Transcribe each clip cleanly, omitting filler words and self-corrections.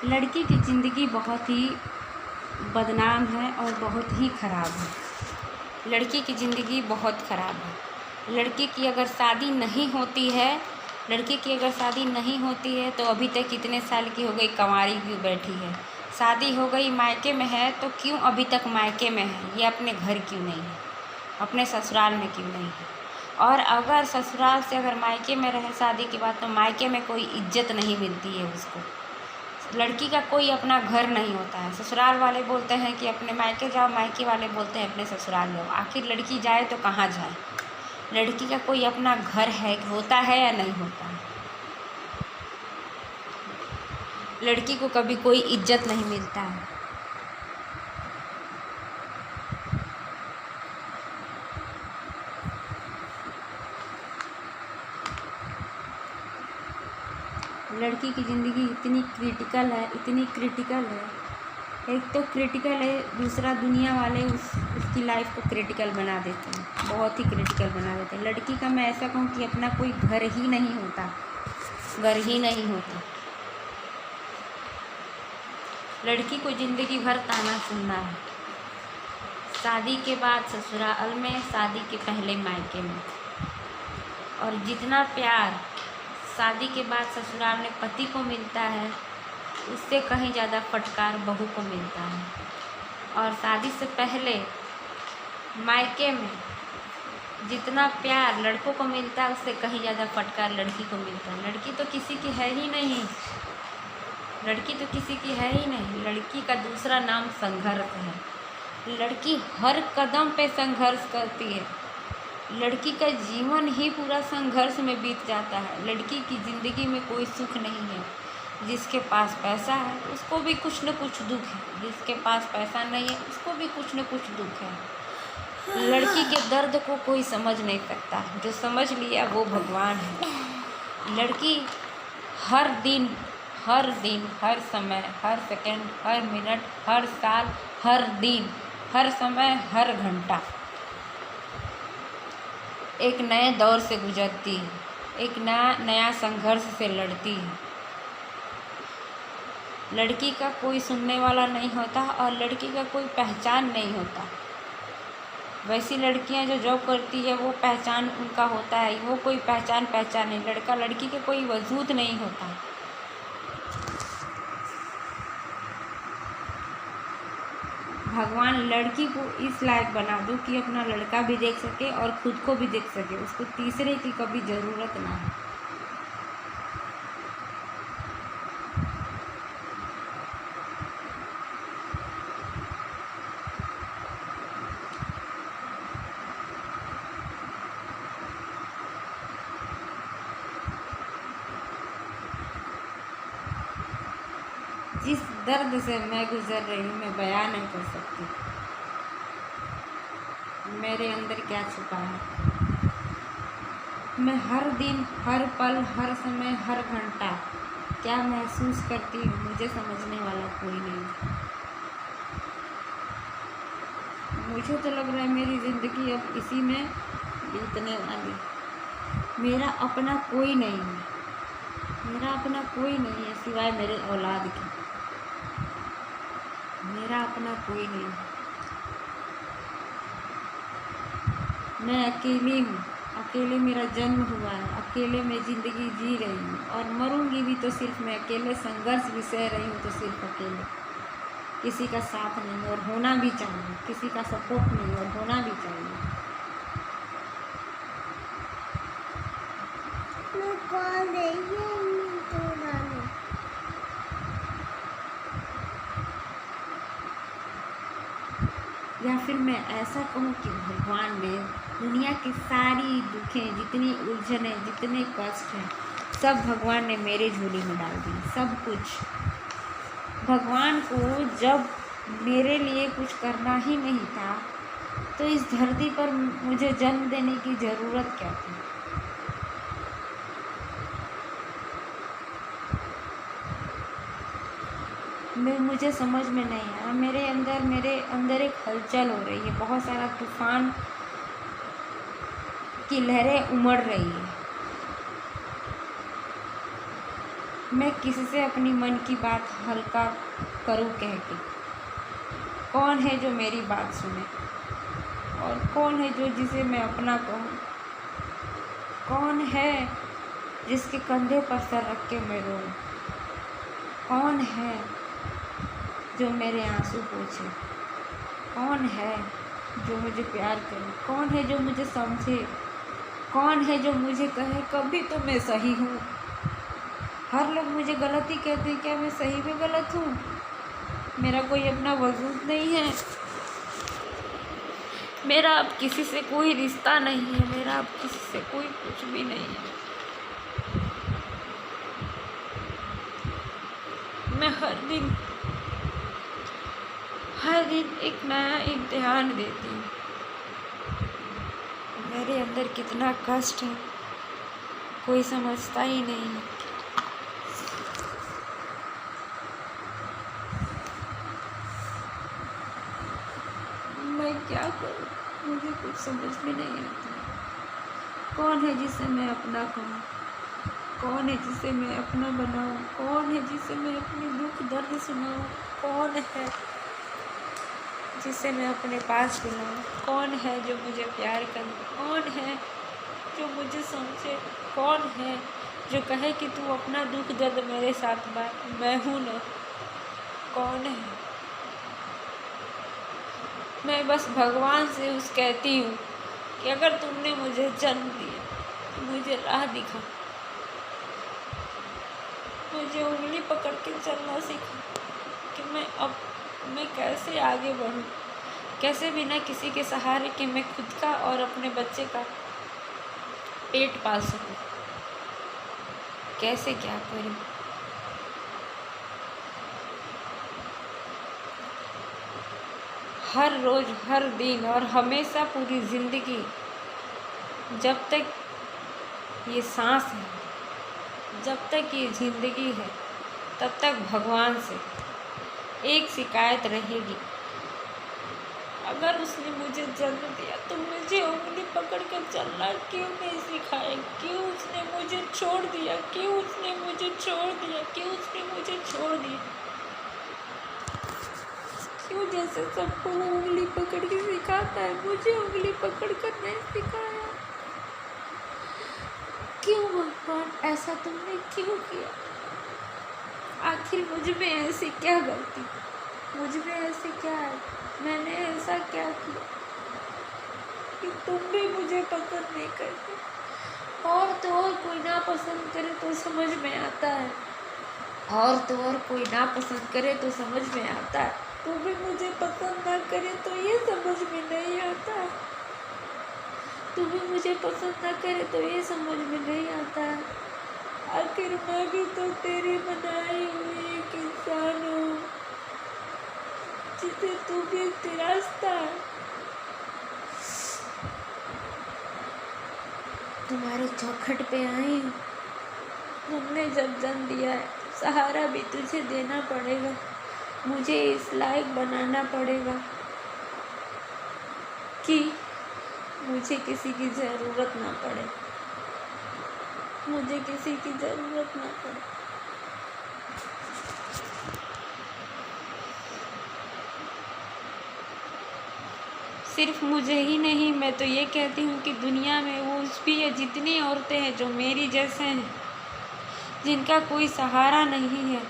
लड़की की ज़िंदगी बहुत ही बदनाम है और बहुत ही ख़राब है। लड़की की ज़िंदगी बहुत ख़राब है। लड़की की अगर शादी नहीं होती है तो अभी तक कितने साल की हो गई, कंवारी क्यों बैठी है? शादी हो गई, मायके में है तो क्यों अभी तक मायके में है? ये अपने घर क्यों नहीं है? अपने ससुराल में क्यों नहीं है? और अगर ससुराल से अगर मायके में रहे शादी के बाद तो मायके में कोई इज्जत नहीं मिलती है उसको। लड़की का कोई अपना घर नहीं होता है। ससुराल वाले बोलते हैं कि अपने मायके जाओ, मायके वाले बोलते हैं अपने ससुराल जाओ। आखिर लड़की जाए तो कहाँ जाए? लड़की का कोई अपना घर है, होता है या नहीं होता है? लड़की को कभी कोई इज्जत नहीं मिलता है। लड़की की ज़िंदगी इतनी क्रिटिकल है। एक तो क्रिटिकल है, दूसरा दुनिया वाले उसकी लाइफ को क्रिटिकल बना देते हैं, बहुत ही क्रिटिकल बना देते हैं। लड़की का मैं ऐसा कहूँ कि अपना कोई घर ही नहीं होता। लड़की को ज़िंदगी भर ताना सुनना है। शादी के बाद ससुराल में, शादी के पहले मायके में। और जितना प्यार शादी के बाद ससुराल में पति को मिलता है, उससे कहीं ज़्यादा फटकार बहू को मिलता है। और शादी से पहले मायके में जितना प्यार लड़कों को मिलता है, उससे कहीं ज़्यादा फटकार लड़की को मिलता है। लड़की तो किसी की है ही नहीं। लड़की का दूसरा नाम संघर्ष है। लड़की हर कदम पे संघर्ष करती है। लड़की का जीवन ही पूरा संघर्ष में बीत जाता है। लड़की की ज़िंदगी में कोई सुख नहीं है। जिसके पास पैसा है उसको भी कुछ न कुछ दुख है, जिसके पास पैसा नहीं है उसको भी कुछ न कुछ दुख है। लड़की के दर्द को कोई समझ नहीं सकता, जो समझ लिया वो भगवान है। लड़की हर दिन, हर समय, हर सेकंड, हर मिनट, हर साल, हर दिन, हर समय, हर घंटा एक नए दौर से गुजरती है, एक नया संघर्ष से लड़ती है। लड़की का कोई सुनने वाला नहीं होता और लड़की का कोई पहचान नहीं होता। वैसी लड़कियां जो जॉब करती है वो पहचान उनका होता है, वो कोई पहचान नहीं। लड़की के कोई वजूद नहीं होता। भगवान लड़की को इस लायक बना दो कि अपना लड़का भी देख सके और खुद को भी देख सके, उसको तीसरे की कभी ज़रूरत ना हो। जिस दर्द से मैं गुजर रही हूँ मैं बयान नहीं कर सकती। मेरे अंदर क्या छुपा है। मैं हर दिन, हर पल, हर समय, हर घंटा क्या महसूस करती हूँ, मुझे समझने वाला कोई नहीं। मुझे तो लग रहा है मेरी ज़िंदगी अब इसी में बीतने वाली। मेरा अपना कोई नहीं है सिवाय मेरे औलाद के। मेरा अपना कोई नहीं है। मैं अकेली हूँ, अकेले मेरा जन्म हुआ है, अकेले मैं ज़िंदगी जी रही हूँ और मरूंगी भी तो सिर्फ मैं अकेले। संघर्ष भी सह रही हूँ तो सिर्फ अकेले, किसी का साथ नहीं और होना भी चाहिए, किसी का सपोर्ट नहीं और होना भी चाहिए। या फिर मैं ऐसा कहूँ कि भगवान ने दुनिया की सारी दुखें, जितनी उलझनें, जितने कष्ट हैं, सब भगवान ने मेरे झोली में डाल दी। सब कुछ भगवान को जब मेरे लिए कुछ करना ही नहीं था तो इस धरती पर मुझे जन्म देने की ज़रूरत क्या थी? मुझे समझ में नहीं आया। मेरे अंदर एक हलचल हो रही है, बहुत सारा तूफान की लहरें उमड़ रही है। मैं किसी से अपनी मन की बात हल्का करूं कह के? कौन है जो मेरी बात सुने? और कौन है जो जिसे मैं अपना कहूँ? कौन है जिसके कंधे पर सर रख के मैं रोऊं? कौन है जो मेरे आंसू पोंछे? कौन है जो मुझे प्यार करे? कौन है जो मुझे समझे? कौन है जो मुझे कहे कभी तो मैं सही हूँ? हर लोग मुझे गलत ही कहते हैं, क्या मैं सही में गलत हूँ? मेरा कोई अपना वजूद नहीं है, मेरा अब किसी से कोई रिश्ता नहीं है, मेरा अब किसी से कोई कुछ भी नहीं है। मैं हर दिन एक नया इम्तिहान देती हूँ। मेरे अंदर कितना कष्ट है कोई समझता ही नहीं है। मैं क्या करूँ, मुझे कुछ समझ में नहीं आता। कौन है जिसे मैं अपना कहूँ? कौन है जिसे मैं अपना बनाऊँ? कौन है जिसे मैं अपनी दुख दर्द सुनाऊँ? कौन है जिसे मैं अपने पास बुलाऊँ? कौन है जो मुझे प्यार करे? कौन है जो मुझे समझे? कौन है जो कहे कि तू अपना दुख दर्द मेरे साथ बांट, मैं हूँ ना? कौन है? मैं बस भगवान से उस कहती हूँ कि अगर तुमने मुझे जन्म दिया, मुझे राह दिखा, मुझे उंगली पकड़ के चलना सिखा कि मैं कैसे आगे बढ़ूँ, कैसे बिना किसी के सहारे के मैं खुद का और अपने बच्चे का पेट पाल सकूँ, कैसे क्या करूँ। हर रोज़, हर दिन और हमेशा पूरी ज़िंदगी, जब तक ये सांस है, जब तक ये ज़िंदगी है, तब तक भगवान से एक शिकायत रहेगी। अगर उसने मुझे जन्म दिया तो मुझे उंगली पकड़ कर चलना क्यों नहीं सिखाया? क्यों उसने मुझे छोड़ दिया? क्यों उसने मुझे छोड़ दिया? क्यों उसने मुझे छोड़ दिया? क्यों जैसे सबको वो उंगली पकड़ के सिखाता है, मुझे उंगली पकड़ कर नहीं सिखाया? क्यों भगवान, ऐसा तुमने क्यों किया? आखिर मुझ में ऐसी क्या गलती, मुझ में ऐसी क्या है, मैंने ऐसा क्या किया कि तुम भी मुझे पसंद नहीं करते? और तो और कोई ना पसंद करे तो समझ में आता है, और तो और कोई ना पसंद करे तो समझ में आता है, तू भी मुझे पसंद ना करे तो ये समझ में नहीं आता है। तू भी मुझे पसंद ना करे तो ये समझ में नहीं आता है। आखिर मैं भी तो तेरी बनाई हुई एक इंसान हूँ जिसे तू भी तिरसता है। तुम्हारे चौखट पे आई, तुमने जब जन्म दिया है, सहारा भी तुझे देना पड़ेगा, मुझे इस लायक बनाना पड़ेगा कि मुझे किसी की ज़रूरत ना पड़े, मुझे किसी की ज़रूरत ना पड़े। सिर्फ मुझे ही नहीं, मैं तो ये कहती हूँ कि दुनिया में वो भी है, जितनी औरतें हैं जो मेरी जैसे हैं, जिनका कोई सहारा नहीं है,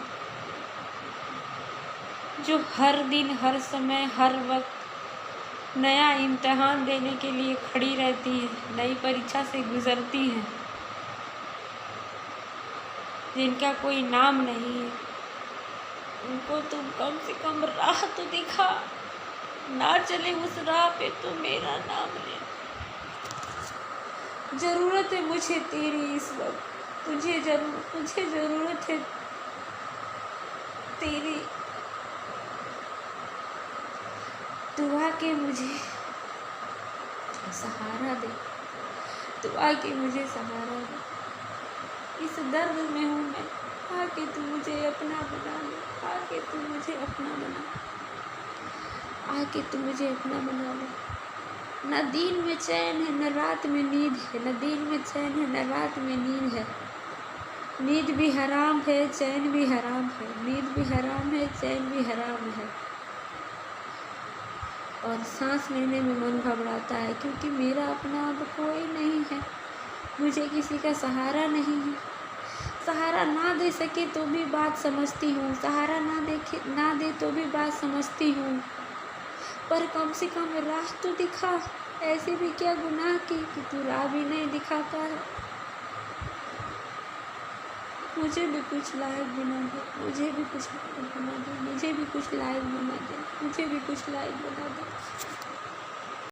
जो हर दिन, हर समय, हर वक्त नया इम्तिहान देने के लिए खड़ी रहती हैं, नई परीक्षा से गुजरती हैं, जिनका कोई नाम नहीं है, उनको तुम कम से कम राह तो दिखा, ना चले उस राह पे तो मेरा नाम ले। ज़रूरत है मुझे तेरी इस वक्त, मुझे ज़रूरत है तेरी। दुआ के मुझे सहारा दे, दुआ के मुझे सहारा दे। इस दर्द में हूँ मैं, आके तू मुझे अपना बना ले, आके तू मुझे अपना बना, आके तू मुझे अपना बना ले। न दिन में चैन है, न रात में नींद है, न दिन में चैन है, न रात में नींद है। नींद भी हराम है, चैन भी हराम है, नींद भी हराम है, चैन भी हराम है। और सांस लेने में मन घबराता है, क्योंकि मेरा अपना अब कोई नहीं है, मुझे किसी का सहारा नहीं है। सहारा ना दे सके तो भी बात समझती हूँ, सहारा ना दे तो भी बात समझती हूँ, पर कम से कम राह तो दिखा। ऐसे भी क्या गुनाह की कि तू राह भी नहीं दिखाता है। मुझे भी कुछ लायक बना दे, मुझे भी कुछ लायक बना दे, मुझे भी कुछ लायक बना दे, मुझे भी कुछ लायक बना दे।